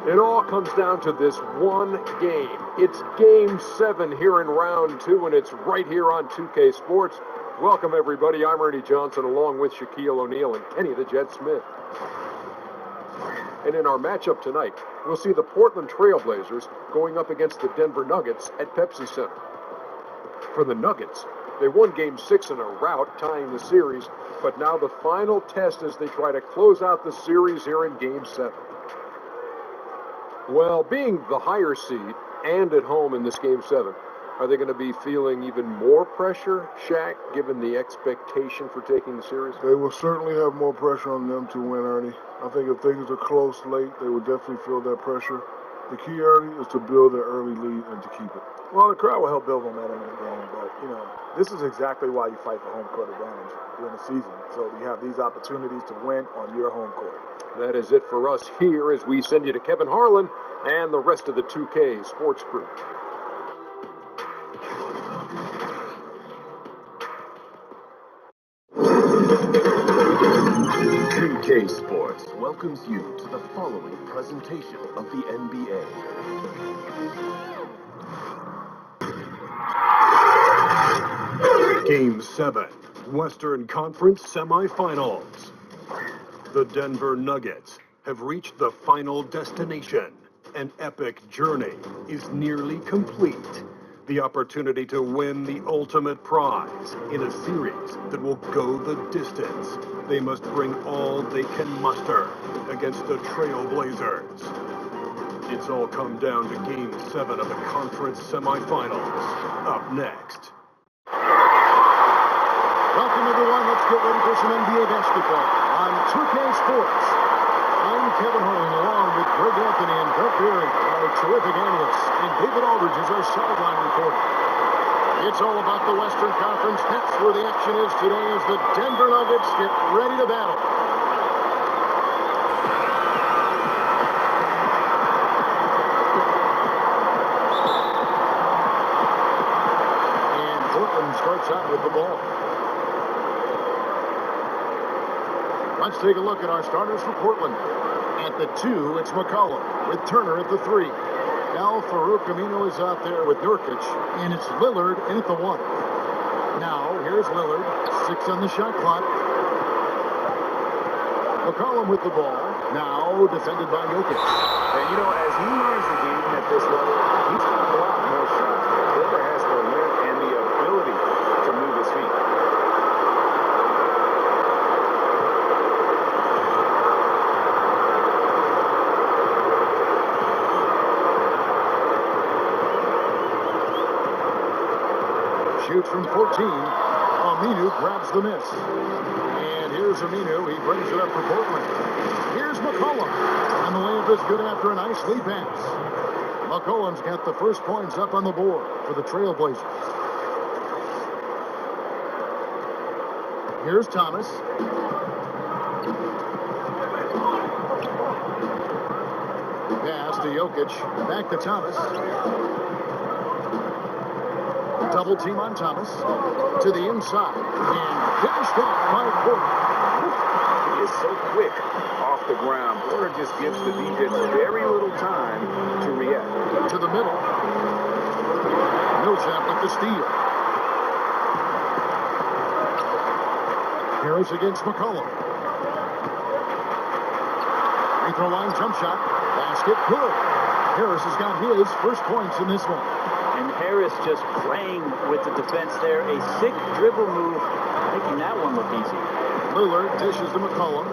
It all comes down to this one game. It's Game 7 here in Round 2, and it's right here on 2K Sports. Welcome, everybody. I'm Ernie Johnson, along with Shaquille O'Neal and Kenny the Jet Smith. And in our matchup tonight, we'll see the Portland Trail Blazers going up against the Denver Nuggets at Pepsi Center. For the Nuggets, they won Game 6 in a rout, tying the series, but now the final test as they try to close out the series here in Game 7. Well, being the higher seed and at home in this Game 7, are they going to be feeling even more pressure, Shaq, given the expectation for taking the series? They will certainly have more pressure on them to win, Ernie. I think if things are close late, they will definitely feel that pressure. The key, Ernie, is to build an early lead and to keep it. Well, the crowd will help build momentum in the game, but, this is exactly why you fight for home court advantage during the season. So you have these opportunities to win on your home court. That is it for us here as we send you to Kevin Harlan and the rest of the 2K Sports crew. K Sports welcomes you to the following presentation of the NBA. Game 7, Western Conference Semifinals. The Denver Nuggets have reached the final destination. An epic journey is nearly complete. The opportunity to win the ultimate prize in a series that will go the distance. They must bring all they can muster against the Trail Blazers. It's all come down to Game 7 of the conference semifinals. Up next. Welcome, everyone. Let's get ready for some NBA basketball on 2K Sports. I'm Kevin Harlan, along with Greg Anthony and Brett Beery, our terrific analysts, and David Aldridge is our sideline reporter. It's all about the Western Conference. That's where the action is today as the Denver Nuggets get ready to battle. And Portland starts out with the ball. Let's take a look at our starters for Portland. At the 2, it's McCollum, with Turner at the 3. Now Farouk Amino is out there with Nurkic, and it's Lillard in at the 1. Now, here's Lillard, 6 on the shot clock. McCollum with the ball, now defended by Jokic. And, as he learns the game at this level, he's going to block more shots. Lillard has the length and the ability to move his feet. Shoots from 14. Aminu grabs the miss. And here's Aminu. He brings it up for Portland. Here's McCollum. And the layup is good after a nice lead pass. McCollum's got the first points up on the board for the Trail Blazers. Here's Thomas. Pass to Jokic. Back to Thomas. Double team on Thomas to the inside and finished off by Porter. He is so quick off the ground. Porter just gives the defense very little time to react. To the middle. Millsap with the steal. Harris against McCollum. Free throw line jump shot. Basket good. Harris has got his first points in this one. And Harris just playing with the defense there. A sick dribble move, making that one look easy. Lillard dishes to McCollum.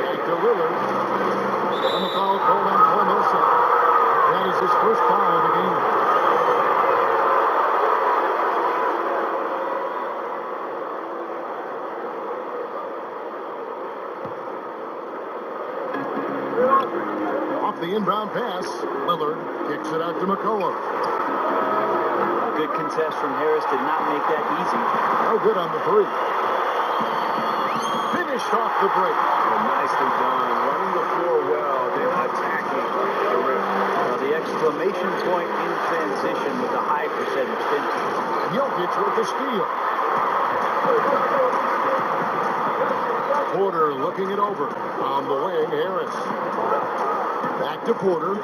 Back to Lillard. And the foul called on Paul Millsap. That is his first foul of the game. Off the inbound pass, Lillard kicks it out to McCollum. Good contest from Harris, did not make that easy. No good on the 3. Finished off the break. Nicely done. Running the floor well, then attacking the rim. Well, the exclamation point in transition with the high percentage finish. Jokic with the steal. Porter looking it over. On the wing, Harris. Back to Porter.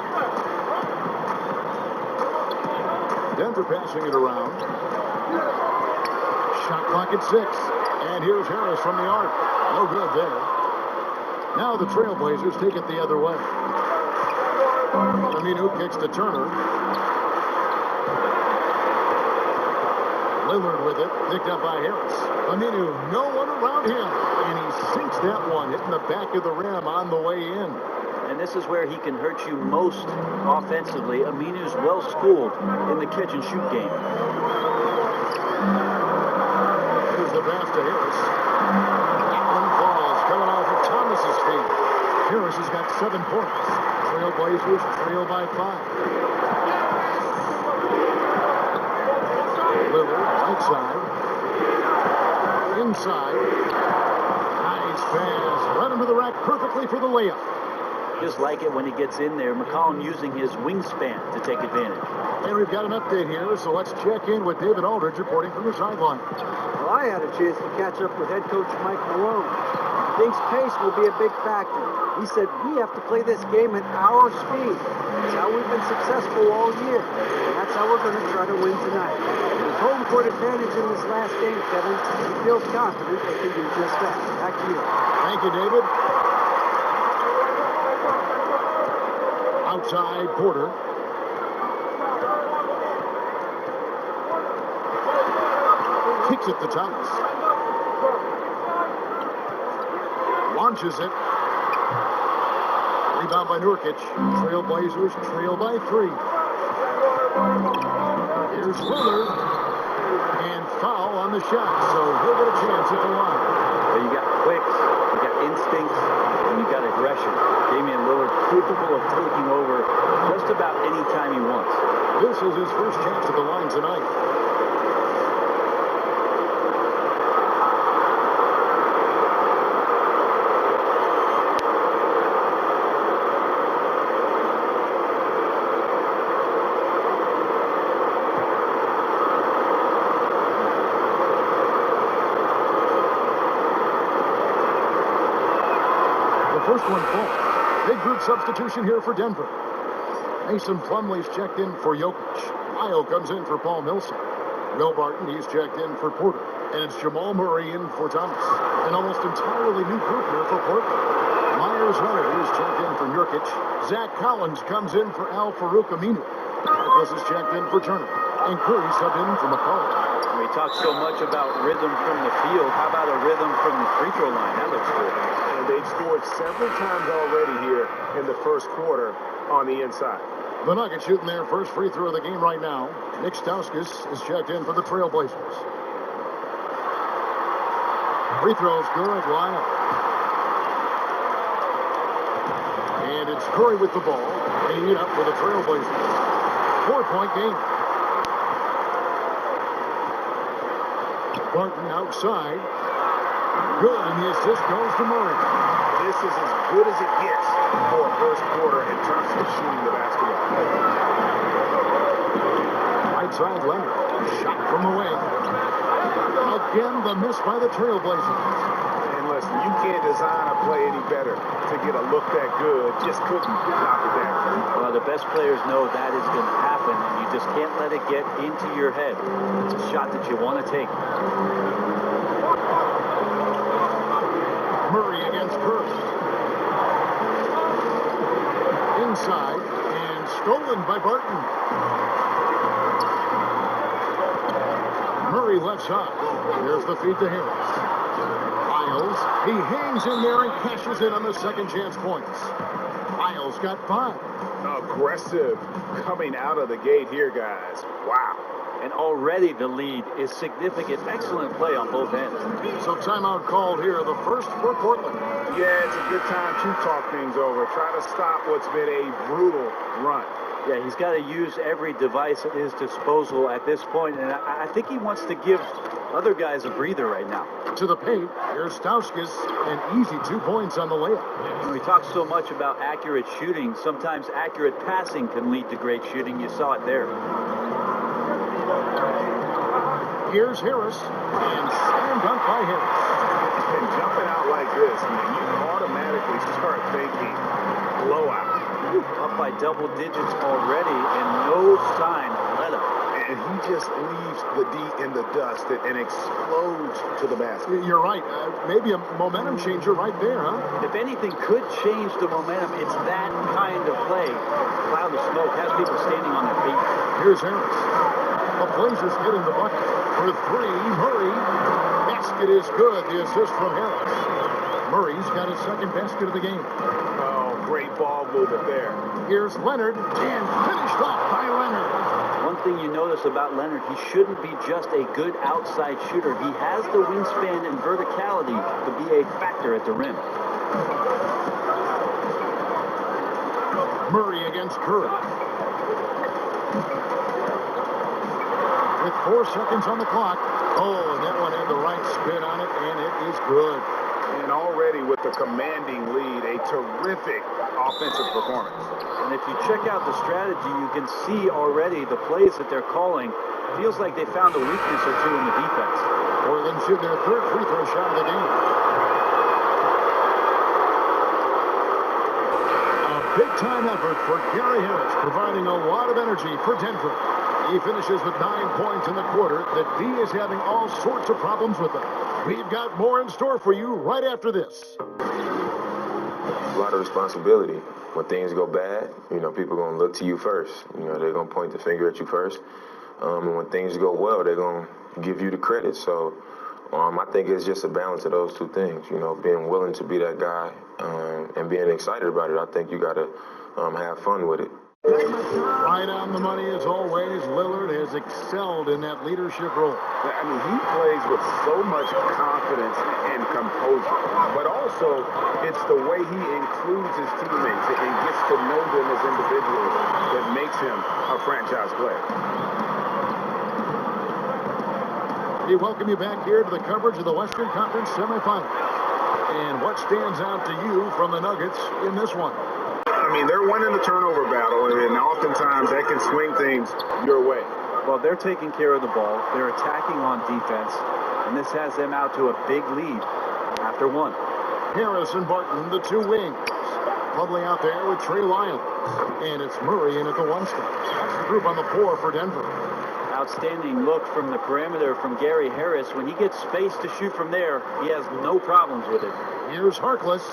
Denver passing it around. Shot clock at 6. And here's Harris from the arc. No good there. Now the Trailblazers take it the other way. Aminu kicks to Turner. Lillard with it, picked up by Harris. Aminu, no one around him, and he sinks that one, hitting the back of the rim on the way in. And this is where he can hurt you most offensively. Aminu's well schooled in the catch and shoot game. Here's the pass to Harris. That one falls, coming off of Thomas's feet. Harris has got 7 points. Trailblazers trail by 5. Lillard, right side. Inside. Nice pass. Right into the rack perfectly for the layup. Just like it when he gets in there. McCollum using his wingspan to take advantage. And we've got an update here, so let's check in with David Aldridge reporting from the sideline. Well, I had a chance to catch up with head coach Mike Malone. He thinks pace will be a big factor. He said we have to play this game at our speed. That's how we've been successful all year. And that's how we're going to try to win tonight. With home court advantage in this last game, Kevin, he feels confident they can do just that. Back to you. Thank you, David. Outside, Porter. Kicks it to Thomas. Launches it. Rebound by Nurkic. Trailblazers trail by 3. Here's Lillard. And foul on the shot, so he'll get a chance at the line. Well, you got quicks, you got instincts, and you got aggression. Damian Lillard capable of taking over just about any time he wants. This is his first chance at the line tonight. First one full. Big group substitution here for Denver. Mason Plumlee's checked in for Jokic. Lyle comes in for Paul Millsap. Will Barton, he's checked in for Porter. And it's Jamal Murray in for Thomas. An almost entirely new group here for Portland. Myers Leonard is checked in for Nurkic. Zach Collins comes in for Al Farouk Aminu. Harkless is checked in for Turner. And Curry subbed in for McCollum. We talk so much about rhythm from the field. How about a rhythm from the free throw line? That looks good. And they've scored several times already here in the first quarter on the inside. The Nuggets shooting their first free throw of the game right now. Nick Stauskas is checked in for the Trailblazers. Free throws good, Lyle. And it's Curry with the ball, hanging it up for the Trailblazers. 4-point game. Barton outside. Good, and the assist goes to Murray. This is as good as it gets for a first quarter in terms of shooting the basketball. Right side, Leonard. Shot from the wing. Again, the miss by the Trailblazers. And listen, you can't design a play any better to get a look that good. Just couldn't knock it down. Well, the best players know that is going to happen. You just can't let it get into your head. It's a shot that you want to take. Murray against Curry. Inside, and stolen by Barton. Murray left side. There's the feed to Harris. Miles, he hangs in there and cashes in on the second chance points. Miles got 5. Aggressive coming out of the gate here, guys. Wow. And already the lead is significant. Excellent play on both ends. So timeout called here, the first for Portland. Yeah, it's a good time to talk things over. Try to stop what's been a brutal run. Yeah, he's got to use every device at his disposal at this point, and I think he wants to give other guys a breather right now. To the paint, here's Stauskas, an easy 2 points on the layup. And we talk so much about accurate shooting. Sometimes accurate passing can lead to great shooting. You saw it there. Here's Harris, and slam dunk by Harris. And jumping out like this, man, you automatically start thinking blowout. Up by double digits already and no sign of let up. And he just leaves the D in the dust and explodes to the basket. You're right. Maybe a momentum changer right there, huh? If anything could change the momentum, it's that kind of play. Cloud of smoke has people standing on their feet. Here's Harris. The Blazers getting the bucket. For three, Murray. Basket is good. The assist from Harris. Murray's got his second basket of the game. Oh, great ball movement there. Here's Leonard, and finished off by Leonard. One thing you notice about Leonard, he shouldn't be just a good outside shooter. He has the wingspan and verticality to be a factor at the rim. Murray against Curry. With 4 seconds on the clock. Oh, and that one had the right spin on it, and it is good. And already with the commanding lead, a terrific offensive performance. And if you check out the strategy, you can see already the plays that they're calling. Feels like they found a weakness or two in the defense. Portland shoot their third free throw shot of the game. A big-time effort for Gary Harris, providing a lot of energy for Denver. He finishes with 9 points in the quarter. The D is having all sorts of problems with them. We've got more in store for you right after this. A lot of responsibility. When things go bad, people are going to look to you first. They're going to point the finger at you first. And when things go well, they're going to give you the credit. So I think it's just a balance of those two things. Being willing to be that guy and being excited about it. I think you got to have fun with it. Right on the money as always. Lillard has excelled in that leadership role. I mean, he plays with so much confidence and composure, but also it's the way he includes his teammates and gets to know them as individuals that makes him a franchise player. We welcome you back here to the coverage of the Western Conference semifinals. And what stands out to you from the Nuggets in this one? I mean, they're winning the turnover battle, and oftentimes that can swing things your way. Well, they're taking care of the ball. They're attacking on defense, and this has them out to a big lead after one. Harris and Barton, the two wings. Plumlee out there with Trey Lyons. And it's Murray in at the 1 spot. That's the group on the floor for Denver. Outstanding look from the perimeter from Gary Harris. When he gets space to shoot from there, he has no problems with it. Here's Harkless.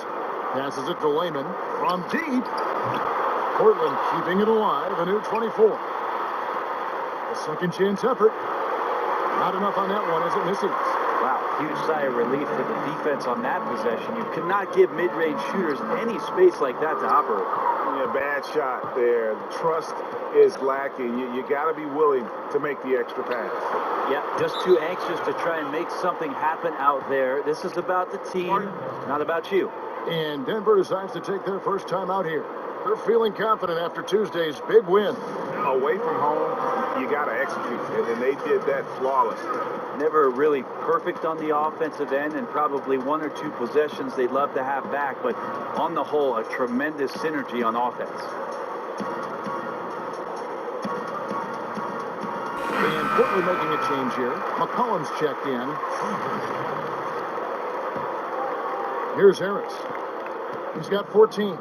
Passes it to Layman from deep. Portland keeping it alive, a new 24. A second chance effort. Not enough on that one as it misses. Wow, huge sigh of relief for the defense on that possession. You cannot give mid-range shooters any space like that to operate. Yeah, bad shot there. Trust is lacking. You got to be willing to make the extra pass. Yeah, just too anxious to try and make something happen out there. This is about the team, not about you. And Denver decides to take their first time out here. They're feeling confident after Tuesday's big win. Away from home, you got to execute, and they did that flawlessly. Never really perfect on the offensive end, and probably 1 or 2 possessions they'd love to have back, but on the whole, a tremendous synergy on offense. And Portland making a change here. McCollum's checked in. Here's Harris. He's got 14.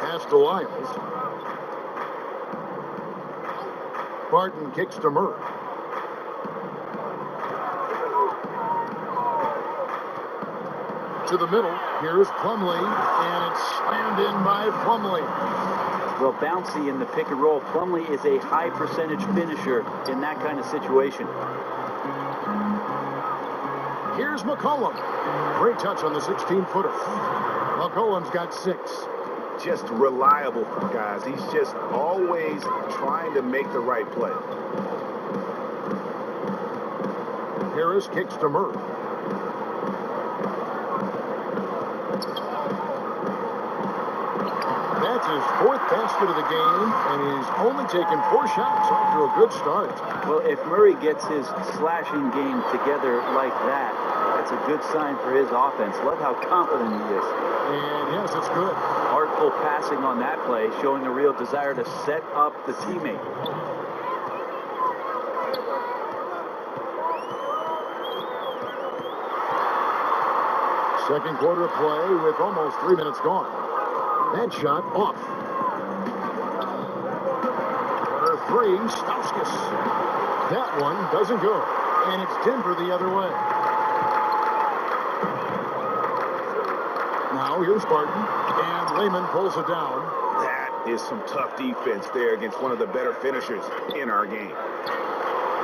Pass to Lyles. Barton kicks to Murray. To the middle. Here's Plumlee, and it's slammed in by Plumlee. Well, bouncy in the pick and roll. Plumlee is a high percentage finisher in that kind of situation. Here's McCollum. Great touch on the 16-footer. McCollum's got 6. Just reliable, guys. He's just always trying to make the right play. Harris kicks to Murray. That's his 4th basket of the game, and he's only taken 4 shots off to a good start. Well, if Murray gets his slashing game together like that, that's a good sign for his offense. Love how confident he is. And yes, it's good. Artful passing on that play, showing a real desire to set up the teammate. Second quarter play with almost 3 minutes gone. That shot off. Quarter three, Stauskas. That one doesn't go. And it's Denver the other way. Now here's Barton. And Lehman pulls it down. That is some tough defense there against one of the better finishers in our game.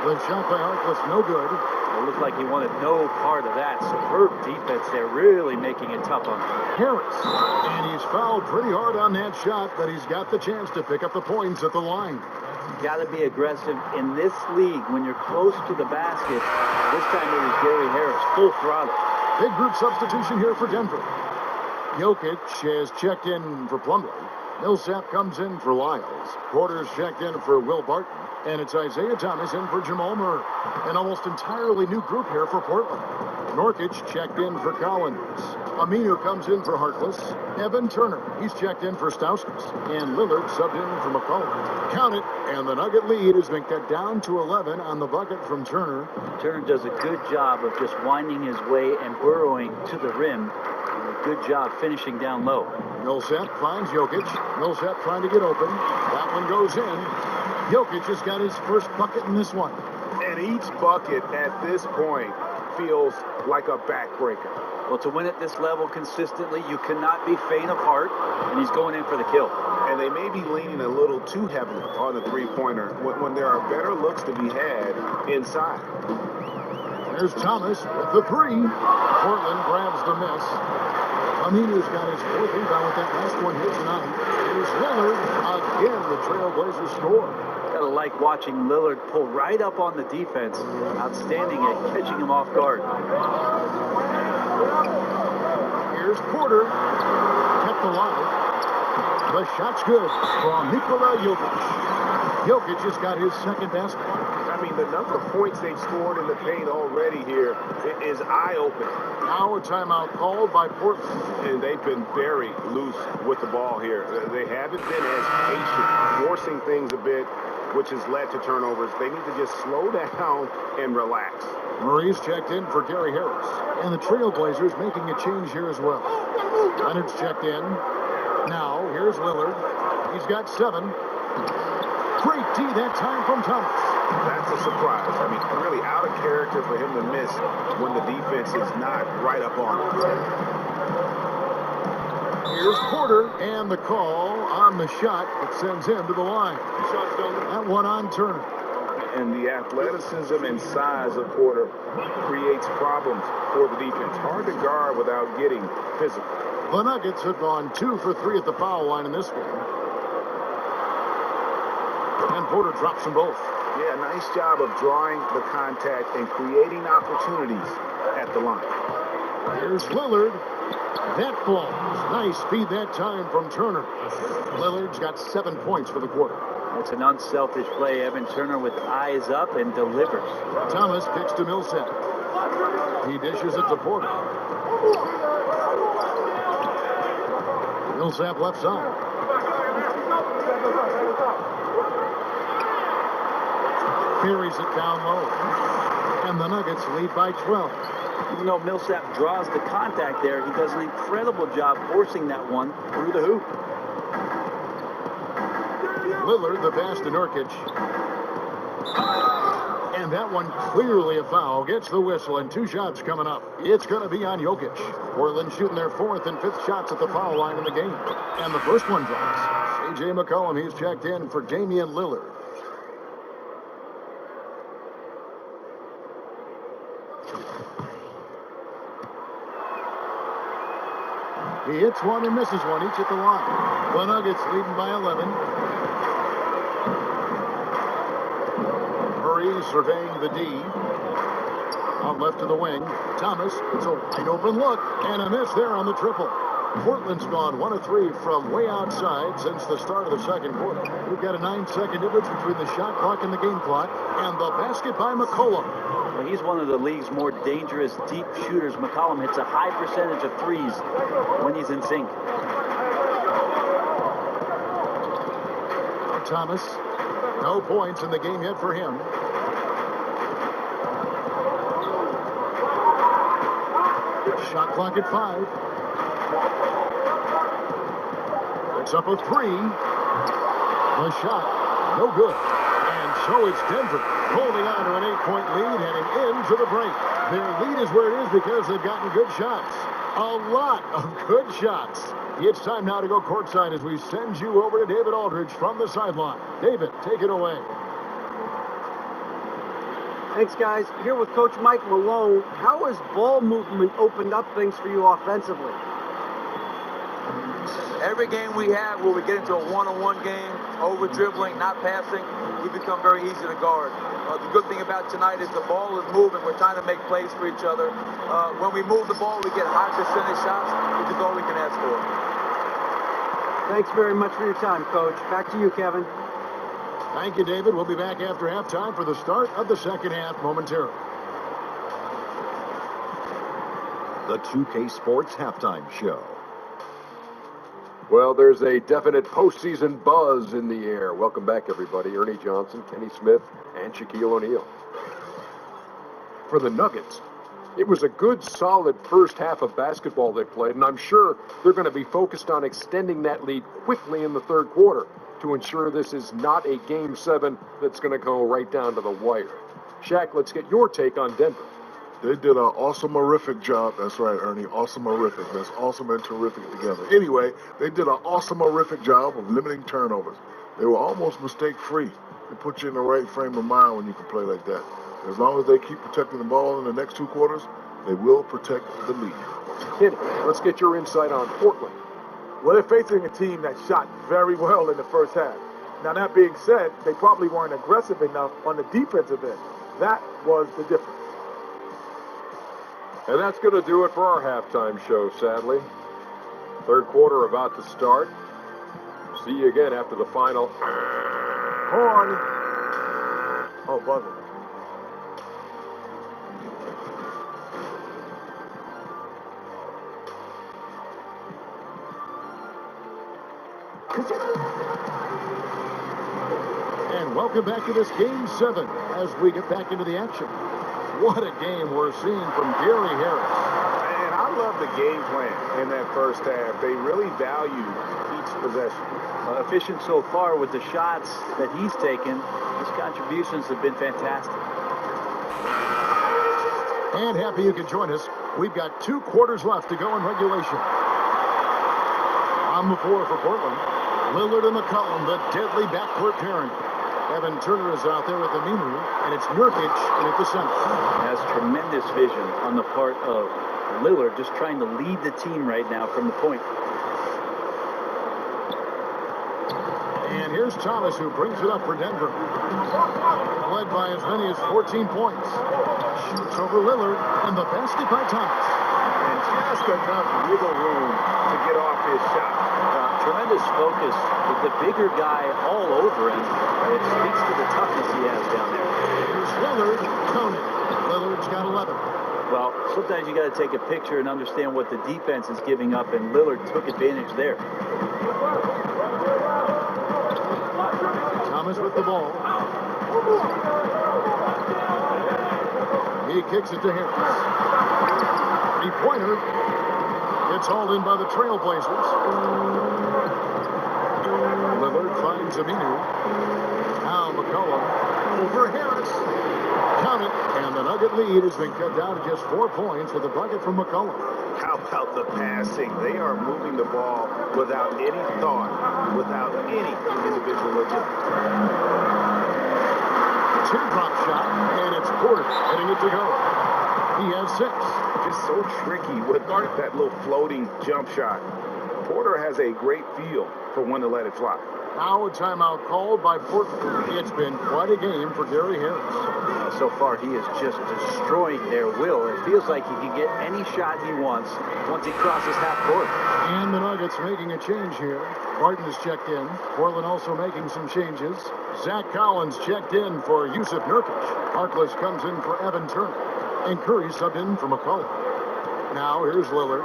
The shot by Harkless, no good. It looked like he wanted no part of that. Superb defense there, really making it tough on him. Harris. And he's fouled pretty hard on that shot, but he's got the chance to pick up the points at the line. You got to be aggressive in this league when you're close to the basket. This time it was Gary Harris, full throttle. Big group substitution here for Denver. Jokic has checked in for Plumlee. Millsap comes in for Lyles. Porter's checked in for Will Barton. And it's Isaiah Thomas in for Jamal Murray. An almost entirely new group here for Portland. Nurkic checked in for Collins. Aminu comes in for Harkless. Evan Turner, he's checked in for Stauskas. And Lillard subbed in for McCollum. Count it, and the Nugget lead has been cut down to 11 on the bucket from Turner. Turner does a good job of just winding his way and burrowing to the rim. And a good job finishing down low. Millsap finds Jokic. Millsap trying to get open. That one goes in. Jokic just got his first bucket in this one. And each bucket at this point feels like a backbreaker. Well, to win at this level consistently, you cannot be faint of heart, and he's going in for the kill. And they may be leaning a little too heavily on the three-pointer when there are better looks to be had inside. There's Thomas with the three. Portland grabs the miss. Aminu's got his fourth rebound with that last one here tonight. Here's Lillard. Again, the Trailblazers score. Gotta like watching Lillard pull right up on the defense. Outstanding at catching him off guard. Here's Porter. Kept alive. The shot's good from Nikola Jokic. Jokic just got his second basket. I mean, the number of points they've scored in the paint already here is eye-opening. Now a timeout called by Portland. And they've been very loose with the ball here. They haven't been as patient, forcing things a bit, which has led to turnovers. They need to just slow down and relax. Murray's checked in for Gary Harris. And the Trailblazers making a change here as well. Leonard's checked in. Now, here's Lillard. He's got 7. Great D that time from Thomas. That's a surprise. I mean, really out of character for him to miss when the defense is not right up on him. Here's Porter, and the call on the shot that sends him to the line. That one on Turner. And the athleticism and size of Porter creates problems for the defense. Hard to guard without getting physical. The Nuggets have gone 2 for 3 at the foul line in this game. And Porter drops them both. Yeah, nice job of drawing the contact and creating opportunities at the line. Here's Lillard. That falls. Nice speed that time from Turner. Lillard's got 7 points for the quarter. It's an unselfish play. Evan Turner with eyes up and delivers. Thomas kicks to Millsap. He dishes it to Porter. Millsap left side. Carries it down low. And the Nuggets lead by 12. Even though Millsap draws the contact there, he does an incredible job forcing that one through the hoop. Lillard, the pass to Nurkic. And that one clearly a foul. Gets the whistle, and 2 shots coming up. It's going to be on Jokic. Portland shooting their 4th and 5th shots at the foul line in the game. And the first one drops. C.J. McCollum, he's checked in for Damian Lillard. He hits one and misses one, each at the line. The Nuggets leading by 11. Murray surveying the D. Out left to the wing. Thomas, it's a wide open look, and a miss there on the triple. Portland's gone 1 of 3 from way outside since the start of the second quarter. We've got a 9-second difference between the shot clock and the game clock, and the basket by McCollum. Well, he's one of the league's more dangerous deep shooters. McCollum hits a high percentage of threes when he's in sync. Thomas, no points in the game yet for him. Shot clock at 5. It's up a 3. The shot, no good. And so it's Denver holding on to an 8-point lead heading into the break. Their lead is where it is because they've gotten good shots. A lot of good shots. It's time now to go courtside as we send you over to David Aldridge from the sideline. David, take it away. Thanks, guys. Here with Coach Mike Malone. How has ball movement opened up things for you offensively? Every game we have where we get into a one-on-one game, over dribbling, not passing, we become very easy to guard. The good thing about tonight is the ball is moving. We're trying to make plays for each other. When we move the ball, we get high percentage shots, which is all we can ask for. Thanks very much for your time, Coach. Back to you, Kevin. Thank you, David. We'll be back after halftime for the start of the second half momentarily. The 2K Sports Halftime Show. Well, there's a definite postseason buzz in the air. Welcome back, everybody. Ernie Johnson, Kenny Smith, and Shaquille O'Neal. For the Nuggets, it was a good, solid first half of basketball they played, and I'm sure they're going to be focused on extending that lead quickly in the third quarter to ensure this is not a Game 7 that's going to go right down to the wire. Shaq, let's get your take on Denver. They did an awesome-horrific job. That's right, Ernie. Awesome-horrific. That's awesome and terrific together. Anyway, they did an awesome-horrific job of limiting turnovers. They were almost mistake-free. It puts you in the right frame of mind when you can play like that. As long as they keep protecting the ball in the next two quarters, they will protect the lead. Kenny, let's get your insight on Portland. Well, they're facing a team that shot very well in the first half. Now, that being said, they probably weren't aggressive enough on the defensive end. That was the difference. And that's going to do it for our halftime show, sadly. Third quarter about to start. See you again after the final. Horn. Oh, buzzer. And welcome back to this Game 7 as we get back into the action. What a game we're seeing from Gary Harris. And I love the game plan in that first half. They really value each possession. Efficient so far with the shots that he's taken. His contributions have been fantastic. And happy you can join us. We've got 2 quarters left to go in regulation. On the floor for Portland, Lillard and McCollum, the deadly backcourt pairing. Evan Turner is out there with Aminu, and it's Nurkic in at the center. Has tremendous vision on the part of Lillard, just trying to lead the team right now from the point. And here's Thomas, who brings it up for Denver. Led by as many as 14 points. Shoots over Lillard, and the basket by Thomas. And just enough wiggle room to get off his shot. Tremendous focus with the bigger guy all over him. It speaks to the toughness he has down there. Here's Lillard, counted. Lillard's got 11. Well, sometimes you got to take a picture and understand what the defense is giving up, and Lillard took advantage there. Thomas with the ball. He kicks it to Harris. Three-pointer. Gets hauled in by the Trailblazers. Lillard finds Aminu. Now McCollum over Harris. Count it. And the Nugget lead has been cut down to just 4 points with a bucket from McCollum. How about the passing? They are moving the ball without any thought, without any individual agility. Teardrop shot, and it's Porter hitting it to go. He has 6. Just so tricky with that little floating jump shot. Porter has a great feel for when to let it fly. Now a timeout called by Portland. It's been quite a game for Gary Harris. So far, he is just destroying their will. It feels like he can get any shot he wants once he crosses half court. And the Nuggets making a change here. Barton is checked in. Portland also making some changes. Zach Collins checked in for Yusuf Nurkic. Harkless comes in for Evan Turner. And Curry subbed in for McCollum. Now here's Lillard.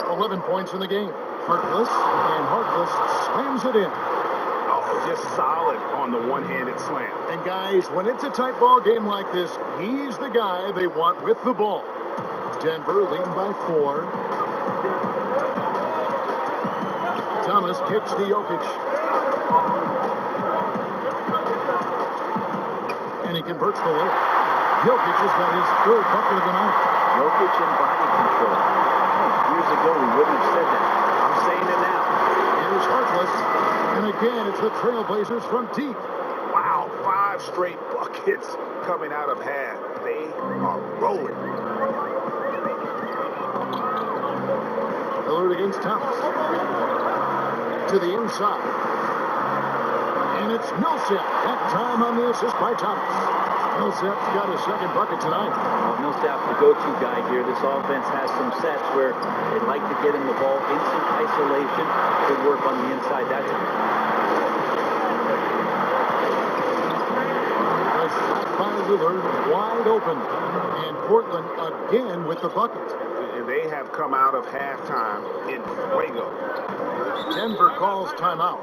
11 points in the game. Harkless, and Harkless slams it in. Oh, just solid on the one-handed slam. And guys, when it's a tight ball game like this, he's the guy they want with the ball. Denver leading by 4. Thomas kicks to Jokic. And he converts the layup. Jokic has got his 3rd bucket of the night. Jokic in body control. Years ago, we wouldn't have said that. I'm saying it now. Here's Harkless. And again, it's the Trailblazers from deep. Wow, 5 straight buckets coming out of half. They are rolling. Lillard against Thomas. To the inside. And it's Millsap. That time on the assist by Thomas. Millsap's got his 2nd bucket tonight. Well, Millsap's the go-to guy here. This offense has some sets where they like to get him the ball in some isolation. Good work on the inside that time. A shot by Lillard, wide open. And Portland again with the bucket. And they have come out of halftime in fuego. Denver calls timeout.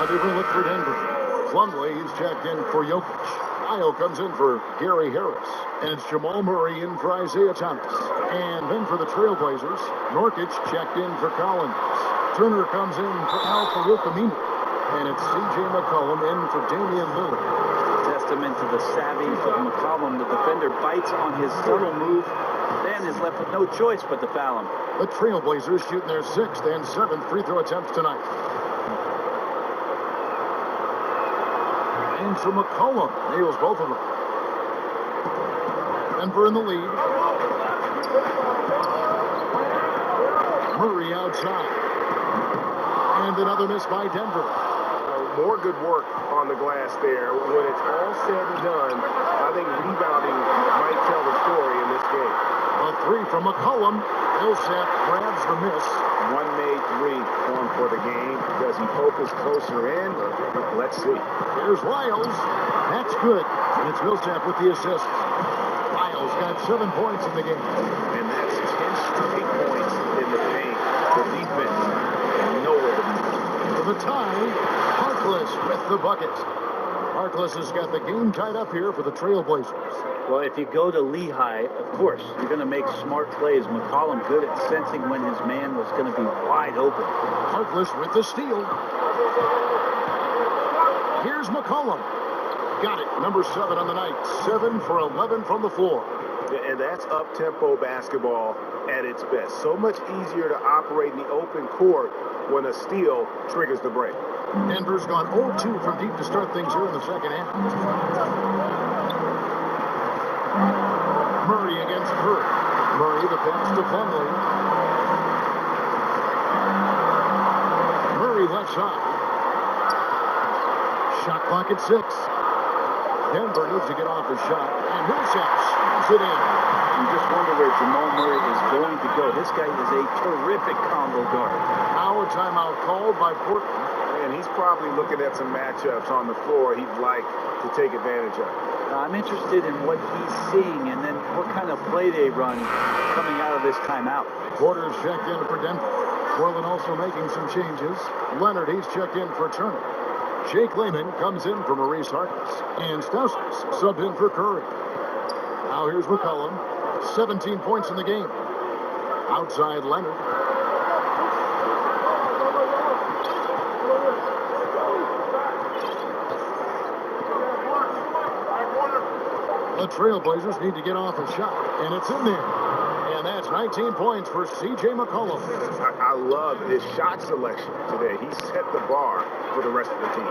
A different look for Denver. Plumlee, he's checked in for Jokic. Ayo comes in for Gary Harris. And it's Jamal Murray in for Isaiah Thomas. And then for the Trailblazers, Nurkic checked in for Collins. Turner comes in for Al-Farouq Aminu. And it's C.J. McCollum in for Damian Lillard. Testament to the savvy of McCollum. The defender bites on his subtle move, then is left with no choice but to foul him. The Trailblazers shooting their 6th and 7th free throw attempts tonight. And so McCollum nails both of them. Denver in the lead. Murray outside. And another miss by Denver. More good work on the glass there. When it's all said and done, I think rebounding might tell the story in this game. A 3 from McCollum. Millsap grabs the miss. One made 3 on for the game. Does he focus closer in? Let's see. Here's Lyles. That's good. And it's Millsap with the assist. Lyles got 7 points in the game. And that's 10 straight points in the paint. The defense, nowhere to be. For the tie, Harkless with the bucket. Harkless has got the game tied up here for the Trailblazers. Well, if you go to Lehigh, of course, you're going to make smart plays. McCollum good at sensing when his man was going to be wide open. Harkless with the steal. Here's McCollum. Got it. Number 7 on the night. 7 for 11 from the floor. And that's up-tempo basketball at its best. So much easier to operate in the open court when a steal triggers the break. Denver's gone 0-2 from deep to start things here in the second half. Murray against Bird. Murray the pass to Plumlee. Murray left side. Shot clock at 6. Denver needs to get off the shot. And Millsap slams it in. You just wonder where Jamal Murray is going to go. This guy is a terrific combo guard. Now a timeout called by Portland. And he's probably looking at some matchups on the floor he'd like to take advantage of. I'm interested in what he's seeing and then what kind of play they run coming out of this timeout. Porter's checked in for Denver. Portland also making some changes. Leonard, he's checked in for Turner. Jake Layman comes in for Maurice Harkless. And Stauskas subbed in for Curry. Now here's McCollum. 17 points in the game. Outside Leonard. The Trailblazers need to get off a shot, and it's in there. And that's 19 points for C.J. McCollum. I love his shot selection today. He set the bar for the rest of the team.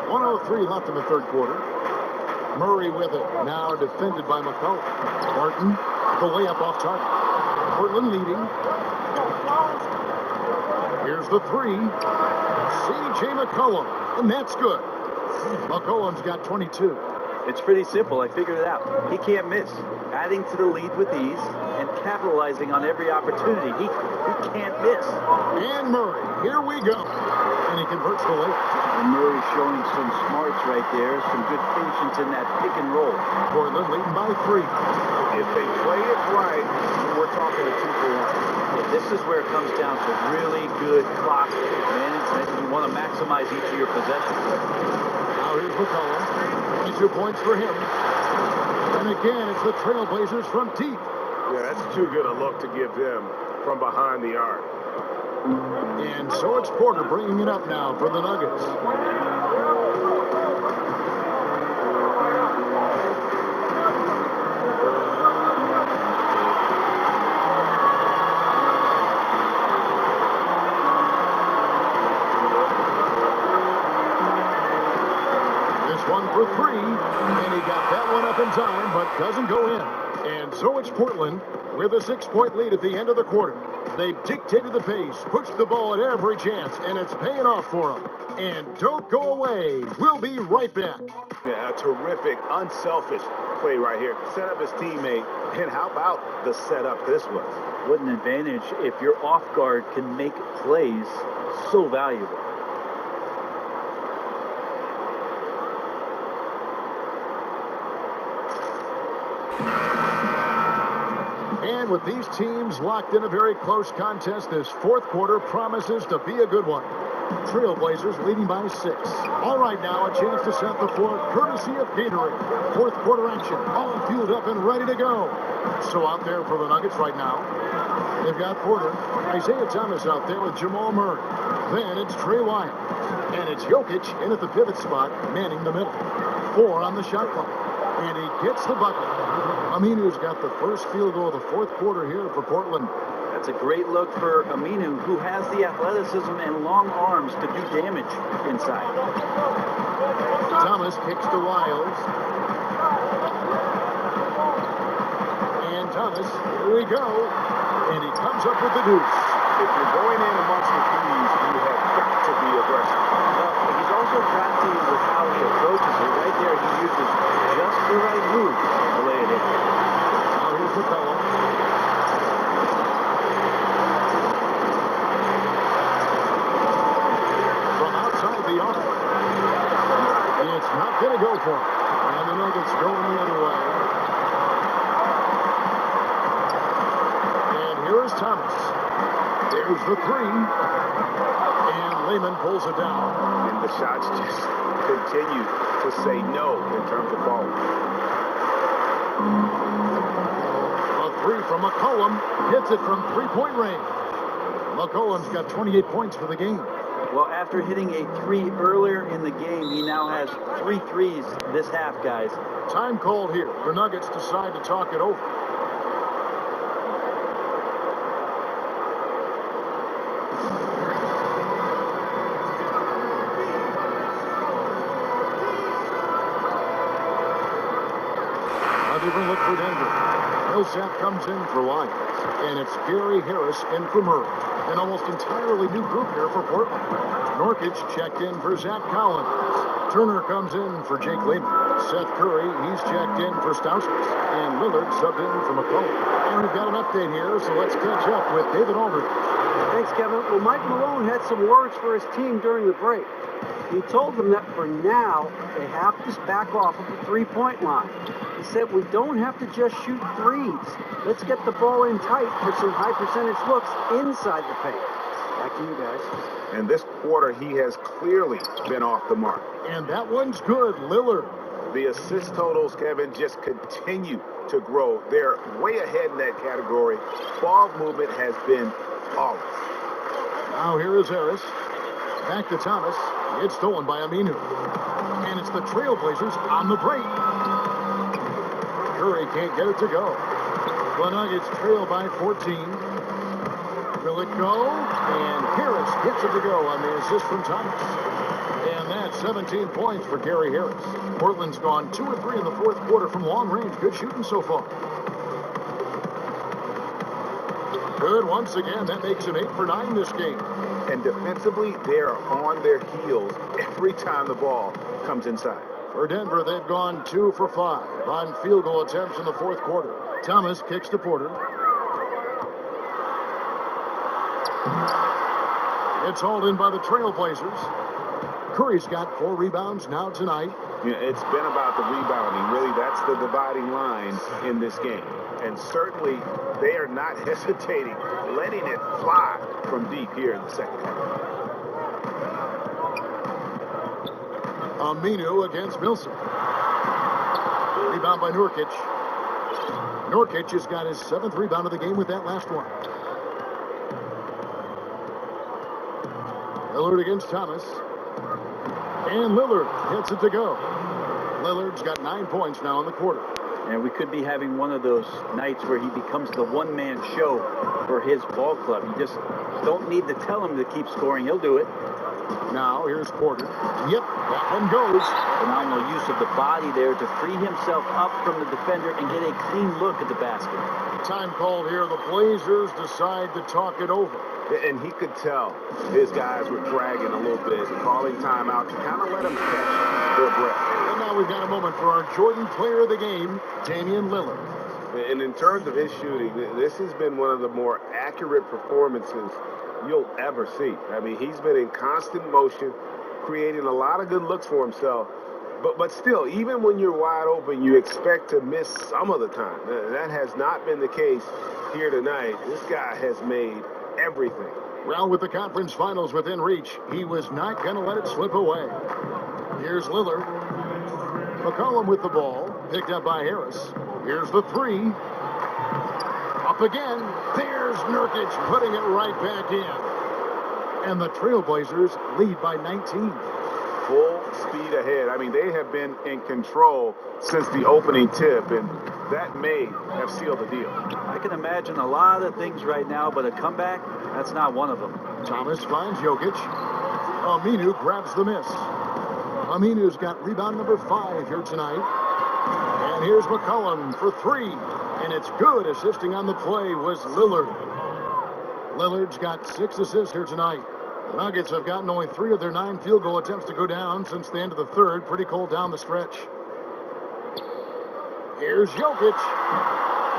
1:03 left in the third quarter. Murray with it, now defended by McCollum. Barton, the layup off target. Portland leading. Here's the three. C.J. McCollum, and that's good. McCollum's got 22. It's pretty simple. I figured it out. He can't miss. Adding to the lead with ease and capitalizing on every opportunity. He can't miss. And Murray, here we go. And he converts the layup. And Murray showing some smarts right there. Some good patience in that pick and roll. Portland leading by 3. If they play it right, we're talking a 2-for-1. Yeah, this is where it comes down to really good clock management. You want to maximize each of your possessions. Now here's McCollum. 22 points for him. And again, it's the Trailblazers from deep. Yeah, that's too good a look to give them from behind the arc. And so it's Porter bringing it up now for the Nuggets. One for 3, and he got that one up in time, but doesn't go in. And so it's Portland with a 6-point lead at the end of the quarter. They've dictated the pace, pushed the ball at every chance, and it's paying off for them. And don't go away. We'll be right back. Yeah, a terrific, unselfish play right here. Set up his teammate, and how about the setup this was? What an advantage if your off guard can make plays so valuable. And with these teams locked in a very close contest, this fourth quarter promises to be a good one. Trailblazers leading by 6. All right, now a chance to set the floor courtesy of Gatorade. Fourth quarter action, all fueled up and ready to go. So out there for the Nuggets right now, they've got Porter, Isaiah Thomas out there with Jamal Murray. Then it's Trey Lyles. And it's Jokic in at the pivot spot, manning the middle. 4 on the shot clock. And he gets the bucket. Aminu's got the first field goal of the fourth quarter here for Portland. That's a great look for Aminu, who has the athleticism and long arms to do damage inside. Thomas kicks to Lyles. And Thomas, here we go. And he comes up with the deuce. If you're going in amongst the threes, you have got to be aggressive. He's also crafty with how he approaches it. Right there, he uses just the right move to lay it in. Now here's McCollum. From outside the arc. It's not going to go for him. And the Nuggets going the other way. And here is Thomas. There's the 3. And Lehman pulls it down. And the shots just continue to say no in terms of ball. A 3 from McCollum. Hits it from 3-point range. McCollum's got 28 points for the game. Well, after hitting a 3 earlier in the game, he now has 3 threes this half, guys. Time called here. The Nuggets decide to talk it over. A different look for Denver. Millsap comes in for Lyons. And it's Gary Harris in for Murray. An almost entirely new group here for Portland. Norkic checked in for Zach Collins. Turner comes in for Jake Lehman. Seth Curry, he's checked in for Stauskas. And Lillard subbed in for McCollum. And we've got an update here, so let's catch up with David Aldridge. Thanks, Kevin. Well, Mike Malone had some words for his team during the break. He told them that for now, they have to back off of the three-point line. He said, we don't have to just shoot threes. Let's get the ball in tight for some high-percentage looks inside the paint. Back to you guys. And this quarter, he has clearly been off the mark. And that one's good, Lillard. The assist totals, Kevin, just continue to grow. They're way ahead in that category. Ball movement has been flawless. Now here is Harris. Back to Thomas. It's stolen by Aminu. And it's the Trailblazers on the break. Curry can't get it to go. The Nuggets trail by 14. Will it go? And Harris gets it to go on the assist from Thomas. And that's 17 points for Gary Harris. Portland's gone 2 of 3 in the fourth quarter from long range. Good shooting so far. Good once again. That makes him 8 for 9 this game. And defensively, they're on their heels every time the ball comes inside. For Denver, they've gone 2 for 5 on field goal attempts in the fourth quarter. Thomas kicks to Porter. It's hauled in by the Trailblazers. Curry's got 4 rebounds now tonight. Yeah, it's been about the rebounding. Really, that's the dividing line in this game. And certainly, they are not hesitating, letting it fly from deep here in the second half. Aminu against Milson. Rebound by Nurkic. Nurkic has got his 7th rebound of the game with that last one. Lillard against Thomas. And Lillard gets it to go. Lillard's got 9 points now in the quarter. And we could be having one of those nights where he becomes the one-man show for his ball club. You just don't need to tell him to keep scoring. He'll do it. Now here's Porter. Yep, that one goes. Phenomenal use of the body there to free himself up from the defender and get a clean look at the basket. Time called here. The Blazers decide to talk it over. And he could tell his guys were dragging a little bit, calling timeout to kind of let them catch their breath. And now we've got a moment for our Jordan player of the game, Damian Lillard. And in terms of his shooting, this has been one of the more accurate performances you'll ever see. I mean, he's been in constant motion, creating a lot of good looks for himself. But still, even when you're wide open, you expect to miss some of the time. That has not been the case here tonight. This guy has made everything. Well, with the conference finals within reach, he was not going to let it slip away. Here's Lillard. McCollum with the ball, picked up by Harris. Here's the 3. Up again. There's Nurkic putting it right back in. And the Trailblazers lead by 19. Full speed ahead. I mean, they have been in control since the opening tip, and that may have sealed the deal. I can imagine a lot of things right now, but a comeback, that's not one of them. Thomas finds Jokic. Aminu grabs the miss. Aminu's got rebound number 5 here tonight. And here's McCollum for 3. And it's good. Assisting on the play was Lillard. Lillard's got 6 assists here tonight. The Nuggets have gotten only 3 of their 9 field goal attempts to go down since the end of the third. Pretty cold down the stretch. Here's Jokic.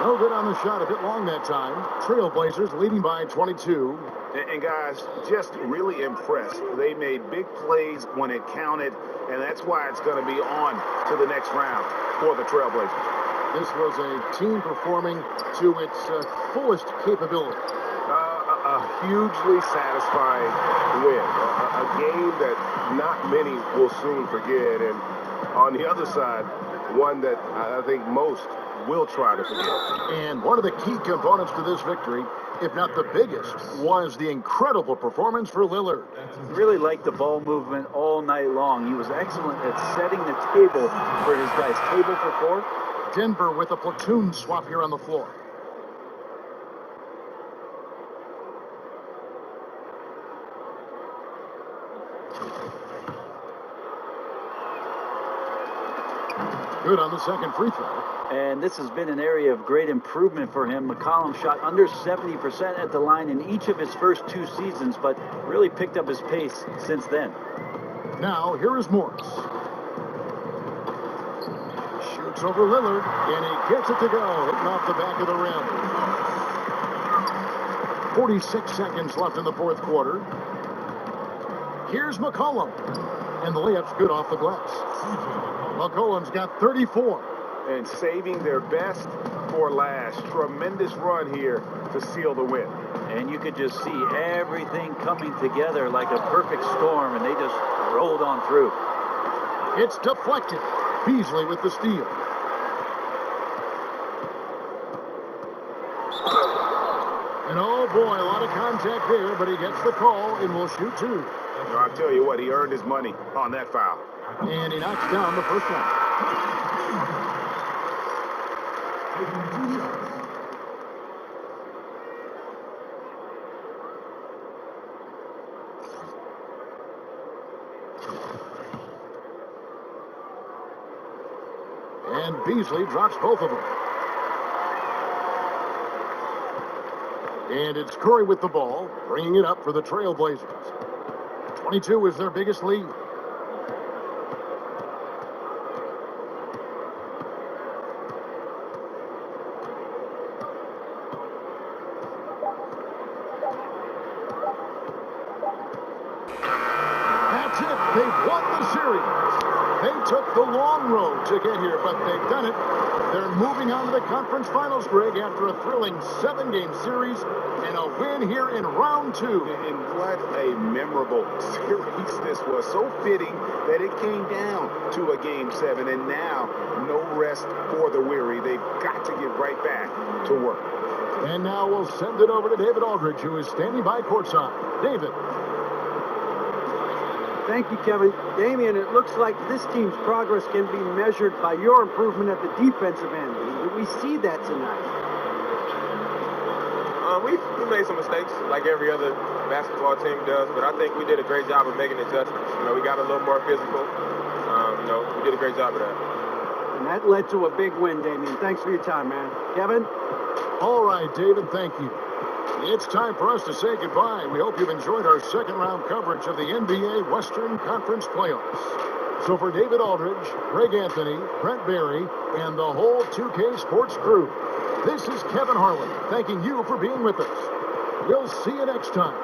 No good on the shot. A bit long that time. Trailblazers leading by 22. And guys, just really impressed. They made big plays when it counted, and that's why it's going to be on to the next round for the Trailblazers. This was a team performing to its fullest capability. A hugely satisfying win. A game that not many will soon forget. And on the other side, one that I think most will try to forget. And one of the key components to this victory, if not the biggest, was the incredible performance for Lillard. Really liked the ball movement all night long. He was excellent at setting the table for his guys. Table for 4. Denver with a platoon swap here on the floor. Good on the second free throw. And this has been an area of great improvement for him. McCollum shot under 70% at the line in each of his first 2 seasons, but really picked up his pace since then. Now, here is Morris. Shoots over Lillard, and he gets it to go, hitting off the back of the rim. 46 seconds left in the fourth quarter. Here's McCollum, and the layup's good off the glass. McCollum's got 34. And saving their best for last. Tremendous run here to seal the win. And you could just see everything coming together like a perfect storm, and they just rolled on through. It's deflected. Beasley with the steal. And oh boy, a lot of contact there, but he gets the call and will shoot 2. I'll tell you what, he earned his money on that foul. And he knocks down the first one. And Beasley drops both of them. And it's Curry with the ball, bringing it up for the Trailblazers. 22 is their biggest lead. That's it. They've won the series. They took the long road to get here, but they've done it. They're moving on to the conference finals, Greg, after a thrilling 7-game series and a win here in round 2. And what a memorable series this was. So fitting that it came down to a Game 7, and now no rest for the weary. They've got to get right back to work. And now we'll send it over to David Aldridge, who is standing by courtside. David. Thank you, Kevin. Damian, it looks like this team's progress can be measured by your improvement at the defensive end. Did we see that tonight? We made some mistakes, like every other basketball team does, but I think we did a great job of making adjustments. We got a little more physical. We did a great job of that. And that led to a big win, Damian. Thanks for your time, man. Kevin? All right, David, thank you. It's time for us to say goodbye. We hope you've enjoyed our second-round coverage of the NBA Western Conference Playoffs. So for David Aldridge, Greg Anthony, Brent Barry, and the whole 2K Sports crew, this is Kevin Harlan thanking you for being with us. We'll see you next time.